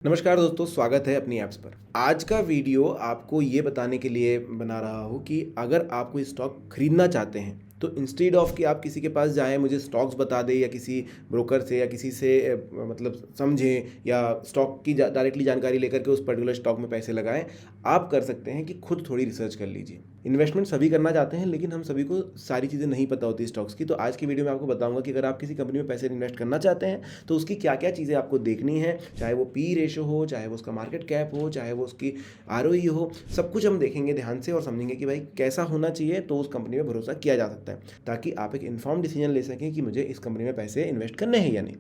नमस्कार दोस्तों, स्वागत है अपनी ऐप्स पर। आज का वीडियो आपको ये बताने के लिए बना रहा हूँ कि अगर आप कोई स्टॉक खरीदना चाहते हैं तो इंस्टेड ऑफ कि आप किसी के पास जाएं, मुझे स्टॉक्स बता दें या किसी ब्रोकर से या किसी से मतलब समझें या स्टॉक की डायरेक्टली जानकारी लेकर के उस पर्टिकुलर स्टॉक में पैसे लगाएं, आप कर सकते हैं कि खुद थोड़ी रिसर्च कर लीजिए। इन्वेस्टमेंट सभी करना चाहते हैं, लेकिन हम सभी को सारी चीज़ें नहीं पता होती स्टॉक्स की। तो आज की वीडियो में आपको बताऊंगा कि अगर आप किसी कंपनी में पैसे इन्वेस्ट करना चाहते हैं तो उसकी क्या क्या चीज़ें आपको देखनी है, चाहे वो पी रेशो हो, चाहे वो उसका मार्केट कैप हो, चाहे वो उसकी आरओई हो। सब कुछ हम देखेंगे ध्यान से और समझेंगे कि भाई कैसा होना चाहिए तो उस कंपनी में भरोसा किया जा सकता है, ताकि आप एक इन्फॉर्म डिसीजन ले सकें कि मुझे इस कंपनी में पैसे इन्वेस्ट करने हैं या नहीं।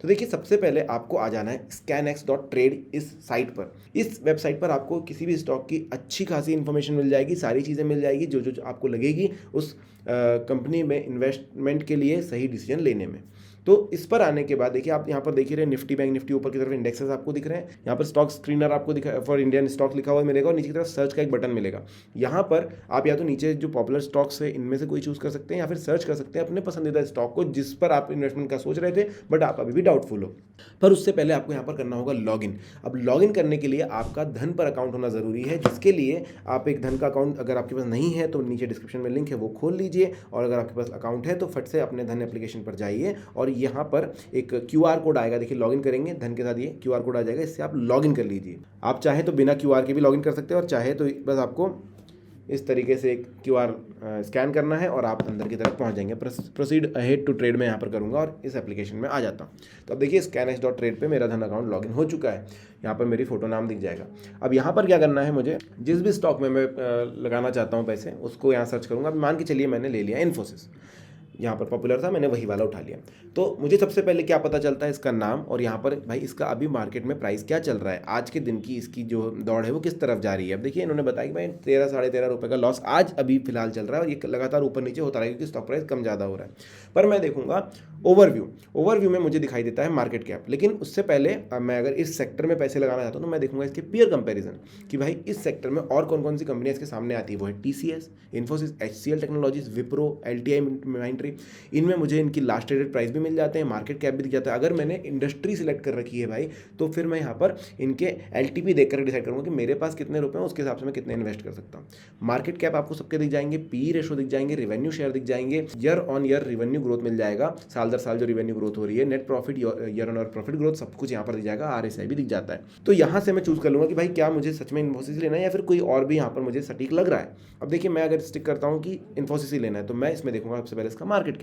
तो देखिए, सबसे पहले आपको आ जाना है scanex.trade इस साइट पर। इस वेबसाइट पर आपको किसी भी स्टॉक की अच्छी खासी इन्फॉर्मेशन मिल जाएगी, सारी चीज़ें मिल जाएगी जो जो आपको लगेगी उस कंपनी में इन्वेस्टमेंट के लिए सही डिसीजन लेने में। तो इस पर आने के बाद देखिए, आप यहाँ पर देख रहे हैं निफ्टी बैंक निफ्टी ऊपर की तरफ इंडेक्सेस आपको दिख रहे हैं। यहाँ पर स्टॉक स्क्रीनर आपको दिखा फॉर इंडियन स्टॉक लिखा हुआ मिलेगा और नीचे की तरफ सर्च का एक बटन मिलेगा। यहाँ पर आप या तो नीचे जो पॉपुलर स्टॉक्स है इनमें से कोई चूज कर सकते हैं या फिर सर्च कर सकते हैं अपने पसंदीदा स्टॉक को जिस पर आप इन्वेस्टमेंट का सोच रहे थे बट आप अभी भी डाउटफुल हो। पर उससे पहले आपको यहाँ पर करना होगा लॉगिन। अब लॉगिन करने के लिए आपका धन पर अकाउंट होना ज़रूरी है, जिसके लिए आप एक धन का अकाउंट अगर आपके पास नहीं है तो नीचे डिस्क्रिप्शन में लिंक है, वो खोल लीजिए। और अगर आपके पास अकाउंट है तो फट से अपने धन एप्लीकेशन पर जाइए और यहाँ पर एक क्यूआर कोड आएगा। देखिए, लॉगिन करेंगे धन के साथ ये क्यूआर कोड आ जाएगा, इससे आप लॉगिन कर लीजिए। आप चाहे तो बिना क्यूआर के भी लॉगिन कर सकते हैं और चाहे तो बस आपको इस तरीके से एक क्यूआर स्कैन करना है और आप अंदर की तरफ पहुंच जाएंगे। प्रोसीड अहेड टू ट्रेड में यहाँ पर करूँगा और इस एप्लीकेशन में आ जाता हूँ। तो अब देखिए, scanex.trade पे मेरा धन अकाउंट लॉगिन हो चुका है। यहाँ पर मेरी फोटो नाम दिख जाएगा। अब यहाँ पर क्या करना है, मुझे जिस भी स्टॉक में मैं लगाना चाहता हूँ पैसे, उसको यहाँ सर्च करूँगा। मान के चलिए मैंने ले लिया इन्फोसिस, यहाँ पर पॉपुलर था, मैंने वही वाला उठा लिया। तो मुझे सबसे पहले क्या पता चलता है, इसका नाम और यहाँ पर भाई इसका अभी मार्केट में प्राइस क्या चल रहा है, आज के दिन की इसकी जो दौड़ है वो किस तरफ जा रही है। अब देखिए, इन्होंने बताया कि भाई 13 साढ़े 13 रुपये का लॉस आज अभी फिलहाल चल रहा है और ये लगातार ऊपर नीचे होता रहेगा क्योंकि स्टॉक प्राइस कम ज़्यादा हो रहा है। पर मैं देखूंगा ओवरव्यू में मुझे दिखाई देता है मार्केट कैप। लेकिन उससे पहले मैं अगर इस सेक्टर में पैसे लगाना चाहता हूँ तो मैं देखूंगा इसके पीयर कंपैरिजन कि भाई इस सेक्टर में और कौन कौन सी कंपनियां इसके सामने आती है। वो है TCS, Infosys, HCL technologies, Wipro, LTI माइंट्री। इनमें मुझे इनकी लास्ट ट्रेडेड प्राइस भी मिल जाते हैं, मार्केट कैप भी दिख जाता है। अगर मैंने इंडस्ट्री सिलेक्ट कर रखी है भाई, तो फिर मैं यहाँ पर इनके एलटीपी देखकर डिसाइड करूँगा कि मेरे पास कितने रुपए हैं, उसके हिसाब से मैं कितने इन्वेस्ट कर सकता हूँ। मार्केट कैप आपको सबके दिख जाएंगे, पी रेशो दिख जाएंगे, रेवेन्यू शेयर दिख जाएंगे, year on year revenue growth मिल जाएगा, साल दर साल जो रेवेन्यू ग्रोथ हो रही है, net profit, year on year profit growth, सब कुछ यहाँ पर दिख जाएगा। आरएसआई भी दिख जाता है। तो यहाँ से मैं चूज कर लूँगा कि भाई क्या मुझे सच में इन्फोसिस लेना है या फिर कोई और भी यहाँ पर मुझे सटीक लग रहा है। अब देखिए, मैं अगर स्टिक करता हूँ कि इन्फोसिस ही लेना है तो मैं इसमें देखूंगा सबसे पहले इसका मार्केट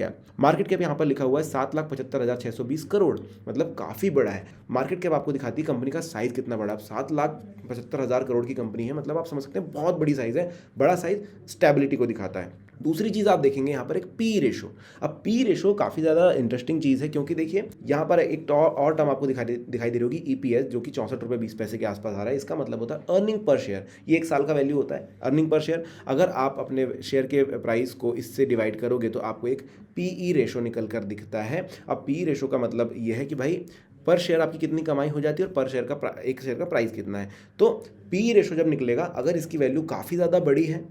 कैप यहाँ पर लिखा हुआ है 7,75,620 करोड़, मतलब काफी बड़ा है। मार्केट कैप आपको दिखाती है कंपनी का साइज कितना बड़ा है। 7,75,000 करोड़ की कंपनी है, मतलब आप समझ सकते हैं बहुत बड़ी साइज है। बड़ा साइज स्टेबिलिटी को दिखाता है। दूसरी चीज आप देखेंगे यहाँ पर एक पी रेशो। अब पी रेशो काफी ज्यादा इंटरेस्टिंग चीज है, क्योंकि देखिए यहाँ पर एक और टर्म आपको दिखाई दे रही होगी, ईपीएस, जो कि 64.20 रुपये के आसपास आ रहा है। इसका मतलब होता है अर्निंग पर शेयर। ये एक साल का वैल्यू होता है, अर्निंग पर शेयर। अगर आप अपने शेयर के प्राइस को इससे डिवाइड करोगे तो आपको एक पीई रेशो निकल कर दिखता है। अब पी रेशो का मतलब ये है कि भाई पर शेयर आपकी कितनी कमाई हो जाती है और पर शेयर का एक शेयर का प्राइस कितना है। तो पी रेशो जब निकलेगा, अगर इसकी वैल्यू काफ़ी ज़्यादा बड़ी है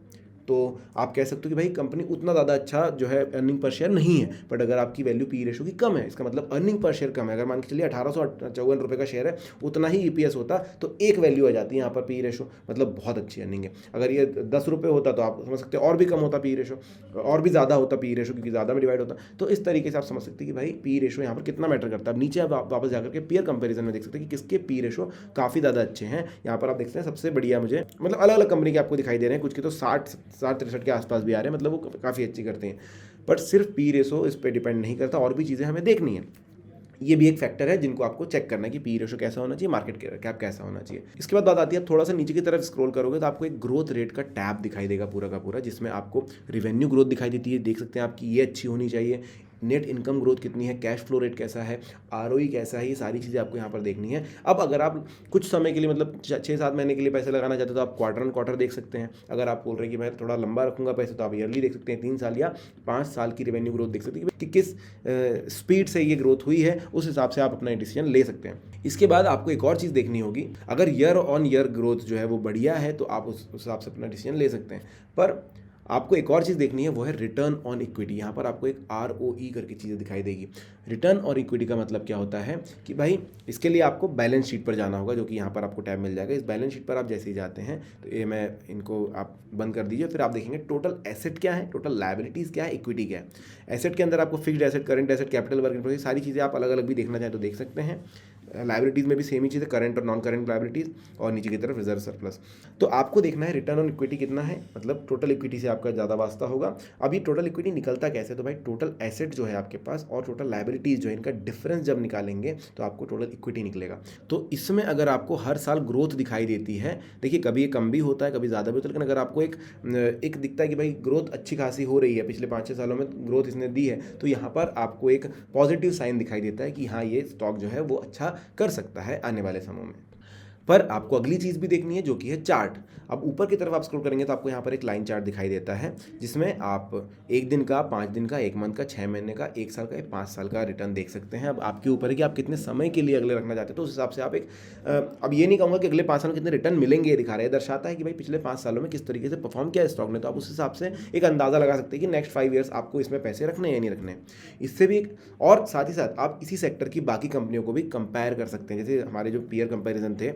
तो आप कह सकते हो कि भाई कंपनी उतना ज़्यादा अच्छा जो है अर्निंग पर शेयर नहीं है। बट अगर आपकी वैल्यू पी रेशो की कम है, इसका मतलब अर्निंग पर शेयर कम है। अगर मान के चलिए 1854 रुपये का शेयर है, उतना ही ईपीएस होता तो एक वैल्यू आ जाती है यहाँ पर पी रेशो, मतलब बहुत अच्छी अर्निंग है। अगर ये 10 रुपये होता तो आप समझ सकते हैं और भी कम होता पी रेशो, और भी ज़्यादा होता पी रेशो, क्योंकि ज़्यादा में डिवाइड होता। तो इस तरीके से आप समझ सकते हैं कि भाई पी रेशो यहाँ पर कितना मैटर करता है। अब नीचे आप वापस जाकर के पीयर कंपेरिजन में देख सकते हैं कि किसके पी रेशो काफ़ी ज़्यादा अच्छे हैं। यहाँ पर आप देख सकते हैं सबसे बढ़िया मुझे, मतलब अलग अलग कंपनी के आपको दिखाई दे रहे हैं, कुछ के तो 60-63 के आसपास भी आ रहे हैं, मतलब वो काफ़ी अच्छी करते हैं। बट सिर्फ पी रेशो इस पे डिपेंड नहीं करता, और भी चीज़ें हमें देखनी है। ये भी एक फैक्टर है जिनको आपको चेक करना है कि पी रेशो कैसा होना चाहिए, मार्केट कैप कैसा होना चाहिए। इसके बाद बात आती है, थोड़ा सा नीचे की तरफ स्क्रॉल करोगे तो आपको एक ग्रोथ रेट का टैब दिखाई देगा पूरा का पूरा, जिसमें आपको रेवेन्यू ग्रोथ दिखाई देती है। देख सकते हैं आपकी ये अच्छी होनी चाहिए, नेट इनकम ग्रोथ कितनी है, कैश फ्लो रेट कैसा है, आरओई कैसा है, ये सारी चीज़ें आपको यहाँ पर देखनी है। अब अगर आप कुछ समय के लिए, मतलब 6-7 महीने के लिए पैसे लगाना चाहते हो तो आप क्वार्टर ऑन क्वार्टर देख सकते हैं। अगर आप बोल रहे हैं कि मैं थोड़ा लंबा रखूंगा पैसे तो आप ईयरली देख सकते हैं। 3 साल या 5 साल की रेवेन्यू ग्रोथ देख सकते हैं कि किस स्पीड से ये ग्रोथ हुई है, उस हिसाब से आप अपना डिसीजन ले सकते हैं। इसके बाद आपको एक और चीज़ देखनी होगी, अगर ईयर ऑन ईयर ग्रोथ जो है वो बढ़िया है तो आप उस हिसाब से अपना डिसीजन ले सकते हैं। पर आपको एक और चीज़ देखनी है, वो है रिटर्न ऑन इक्विटी। यहाँ पर आपको एक ROE करके चीज़ें दिखाई देगी। रिटर्न ऑन इक्विटी का मतलब क्या होता है कि भाई इसके लिए आपको बैलेंस शीट पर जाना होगा, जो कि यहाँ पर आपको टैब मिल जाएगा। इस बैलेंस शीट पर आप जैसे ही जाते हैं तो ये मैं इनको आप बंद कर दीजिए, फिर आप देखेंगे टोटल एसेट क्या है, टोटल लायबिलिटीज़ क्या है, इक्विटी क्या है। एसेट के अंदर आपको fixed asset, current asset, capital, work in progress, सारी चीज़ें आप अलग अलग भी देखना चाहें तो देख सकते हैं। लायबिलिटीज़ में भी सेम ही चीज़ है, करंट और नॉन करंट लायबिलिटीज़, और नीचे की तरफ रिजर्व सरप्लस। तो आपको देखना है रिटर्न ऑन इक्विटी कितना है, मतलब टोटल इक्विटी से आपका ज़्यादा वास्ता होगा। अब ये टोटल इक्विटी निकलता कैसे, तो भाई टोटल एसेट जो है आपके पास और टोटल लायबिलिटीज़ जो है, इनका डिफरेंस जब निकालेंगे तो आपको टोटल इक्विटी निकलेगा। तो इसमें अगर आपको हर साल ग्रोथ दिखाई देती है, देखिए कभी ये कम भी होता है, कभी ज़्यादा भी होता है, लेकिन अगर आपको एक दिखता है कि भाई ग्रोथ अच्छी खासी हो रही है, पिछले 5-6 सालों में ग्रोथ इसने दी है, तो यहाँ पर आपको एक पॉजिटिव साइन दिखाई देता है कि हाँ ये स्टॉक जो है वो अच्छा कर सकता है आने वाले समय में। पर आपको अगली चीज़ भी देखनी है, जो कि है चार्ट। अब ऊपर की तरफ आप स्क्रॉल करेंगे तो आपको यहाँ पर एक लाइन चार्ट दिखाई देता है, जिसमें आप 1 दिन का, 5 दिन का, 1 मंथ का, 6 महीने का, 1 साल का या 5 साल का रिटर्न देख सकते हैं। अब आपके ऊपर है कि आप कितने समय के लिए अगले रखना चाहते हैं, तो उस हिसाब से आप अब ये नहीं कहूँगा कि अगले 5 साल में कितने रिटर्न मिलेंगे, ये दिखा रहे हैं, दर्शाता है कि भाई पिछले 5 सालों में किस तरीके से परफॉर्म किया है स्टॉक ने। तो आप उस हिसाब से एक अंदाज़ा लगा सकते हैं कि नेक्स्ट 5 ईयर्स आपको इसमें पैसे रखने हैं या नहीं रखने। इससे भी और साथ ही साथ आप इसी सेक्टर की बाकी कंपनियों को भी कंपेयर कर सकते हैं। जैसे हमारे जो पीयर कंपेरिजन थे,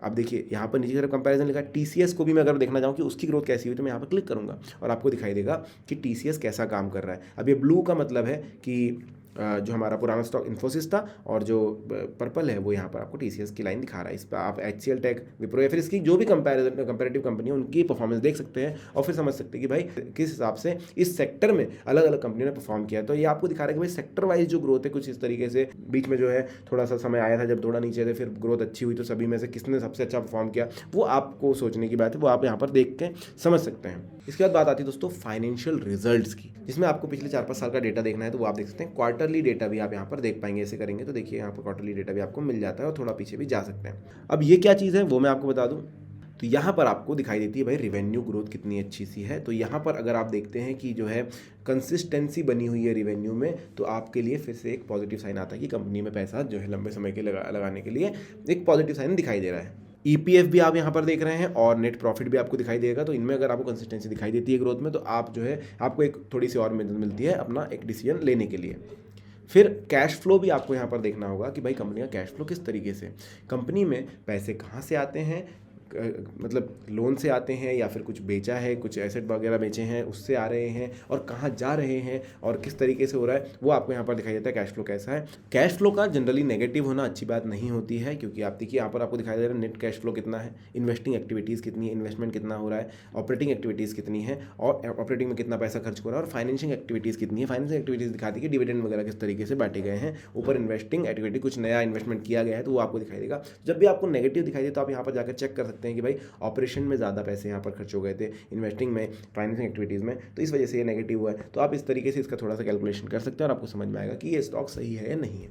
आप देखिए यहाँ पर नीचे की तरफ कंपैरिजन लिखा है। TCS को भी मैं अगर देखना चाहूँ कि उसकी ग्रोथ कैसी हुई, तो मैं यहाँ पर क्लिक करूँगा और आपको दिखाई देगा कि TCS कैसा काम कर रहा है। अब ये ब्लू का मतलब है कि जो हमारा पुराना स्टॉक इन्फोसिस था, और जो पर्पल है वो यहाँ पर आपको TCS की लाइन दिखा रहा है। इस पर आप HCL टेक, विप्रो या फिर इसकी जो भी कंपैरेटिव कंपनी है उनकी परफॉर्मेंस देख सकते हैं और फिर समझ सकते हैं कि भाई किस हिसाब से इस सेक्टर में अलग अलग कंपनियों ने परफॉर्म किया है। तो ये आपको दिखा रहा है कि भाई सेक्टर वाइज जो ग्रोथ है कुछ इस तरीके से। बीच में जो है थोड़ा सा समय आया था जब थोड़ा नीचे थे, फिर ग्रोथ अच्छी हुई, तो सभी में से किसने सबसे अच्छा परफॉर्म किया वो आपको सोचने की बात है, वो आप यहाँ पर देख के समझ सकते हैं। इसके बाद बात आती है दोस्तों फाइनेंशियल रिजल्ट्स की, जिसमें आपको पिछले 4-5 साल का डेटा देखना है, तो वो आप देख सकते हैं। क्वार्टरली डेटा भी आप यहाँ पर देख पाएंगे। ऐसे करेंगे तो देखिए यहाँ पर क्वार्टरली डेटा भी आपको मिल जाता है और थोड़ा पीछे भी जा सकते हैं। अब ये क्या चीज़ है वो मैं आपको बता दूँ, तो यहाँ पर आपको दिखाई देती है भाई रिवेन्यू ग्रोथ कितनी अच्छी सी है। तो यहाँ पर अगर आप देखते हैं कि जो है कंसिस्टेंसी बनी हुई है रिवेन्यू में, तो आपके लिए फिर से एक पॉजिटिव साइन आता है कि कंपनी में पैसा जो है लंबे समय के लगाने के लिए एक पॉजिटिव साइन दिखाई दे रहा है। EPF भी आप यहाँ पर देख रहे हैं और नेट प्रॉफिट भी आपको दिखाई देगा। तो इनमें अगर आपको कंसिस्टेंसी दिखाई देती है ग्रोथ में, तो आप जो है आपको एक थोड़ी सी और मदद मिलती है अपना एक डिसीजन लेने के लिए। फिर कैश फ्लो भी आपको यहाँ पर देखना होगा कि भाई कंपनी का कैश फ्लो किस तरीके से, कंपनी में पैसे कहाँ से आते हैं, मतलब लोन से आते हैं या फिर कुछ बेचा है, कुछ एसेट वगैरह बेचे हैं उससे आ रहे हैं, और कहाँ जा रहे हैं और किस तरीके से हो रहा है वो आपको यहाँ पर दिखाई देता है। कैश फ्लो कैसा है, कैश फ्लो का जनरली नेगेटिव होना अच्छी बात नहीं होती है, क्योंकि आप देखिए यहाँ पर आपको दिखाई दे रहा है नेट कैश फ्लो कितना है, इन्वेस्टिंग एक्टिविटीज़ कितनी है, इन्वेस्टमेंट कितना हो रहा है, ऑपरेटिंग एक्टिविटीज़ कितनी है और ऑपरेटिंग में कितना पैसा खर्च हो रहा है, और फाइनेंशिंग एक्टिविटीज़ कितनी है। फाइनेंशिंग एक्टिविटीज़ दिखाती है कि डिविडेंड वगैरह किस तरीके से बांटे गए हैं, ऊपर इन्वेस्टिंग एक्टिविटी कुछ नया इन्वेस्टमेंट किया गया है तो वो आपको दिखाई देगा। जब भी आपको नेगेटिव दिखाई दे तो आप यहाँ पर जाकर चेक कर सकते हैं कि भाई ऑपरेशन में ज़्यादा पैसे यहाँ पर खर्च हो गए थे, इन्वेस्टिंग में, फाइनेंसिंग एक्टिविटीज़ में, तो इस वजह से ये नेगेटिव हुआ है। तो आप इस तरीके से इसका थोड़ा सा कैलकुलेशन कर सकते हैं और आपको समझ में आएगा कि ये स्टॉक सही है या नहीं है।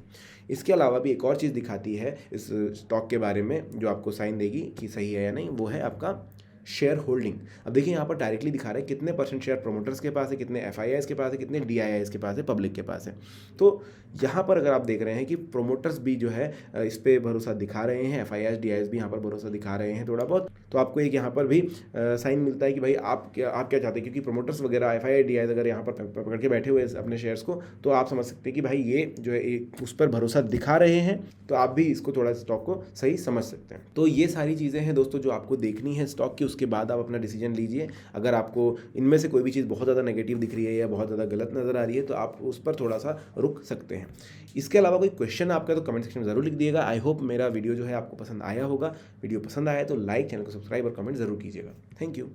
इसके अलावा भी एक और चीज़ दिखाती है इस स्टॉक के बारे में जो आपको साइन देगी कि सही है या नहीं, वो है आपका शेयर होल्डिंग। अब देखिए यहाँ पर डायरेक्टली दिखा रहा है कितने परसेंट शेयर प्रोमोटर्स के पास है, कितने FIIs के पास है, कितने DIIs के पास है, पब्लिक के पास है। तो यहाँ पर अगर आप देख रहे हैं कि प्रोमोटर्स भी जो है इस पर भरोसा दिखा रहे हैं, FIIs DIIs भी यहाँ पर भरोसा दिखा रहे हैं थोड़ा बहुत, तो आपको एक यहाँ पर भी साइन मिलता है कि भाई आप क्या चाहते हैं, क्योंकि प्रोमोटर्स वगैरह FII DIIs अगर यहाँ पर पकड़ के बैठे हुए अपने शेयर्स को, तो आप समझ सकते हैं कि भाई ये जो है उस पर भरोसा दिखा रहे हैं, तो आप भी इसको थोड़ा स्टॉक को सही समझ सकते हैं। तो ये सारी चीज़ें हैं दोस्तों जो आपको देखनी है स्टॉक की, उसके बाद आप अपना डिसीजन लीजिए। अगर आपको इनमें से कोई भी चीज़ बहुत ज़्यादा नेगेटिव दिख रही है या बहुत ज़्यादा गलत नज़र आ रही है, तो आप उस पर थोड़ा सा रुक सकते हैं। इसके अलावा कोई क्वेश्चन आपका तो कमेंट सेक्शन में ज़रूर लिख दिएगा। आई होप मेरा वीडियो जो है आपको पसंद आया होगा। वीडियो पसंद आया तो लाइक, चैनल को सब्सक्राइब और कमेंट ज़रूर कीजिएगा। Thank you.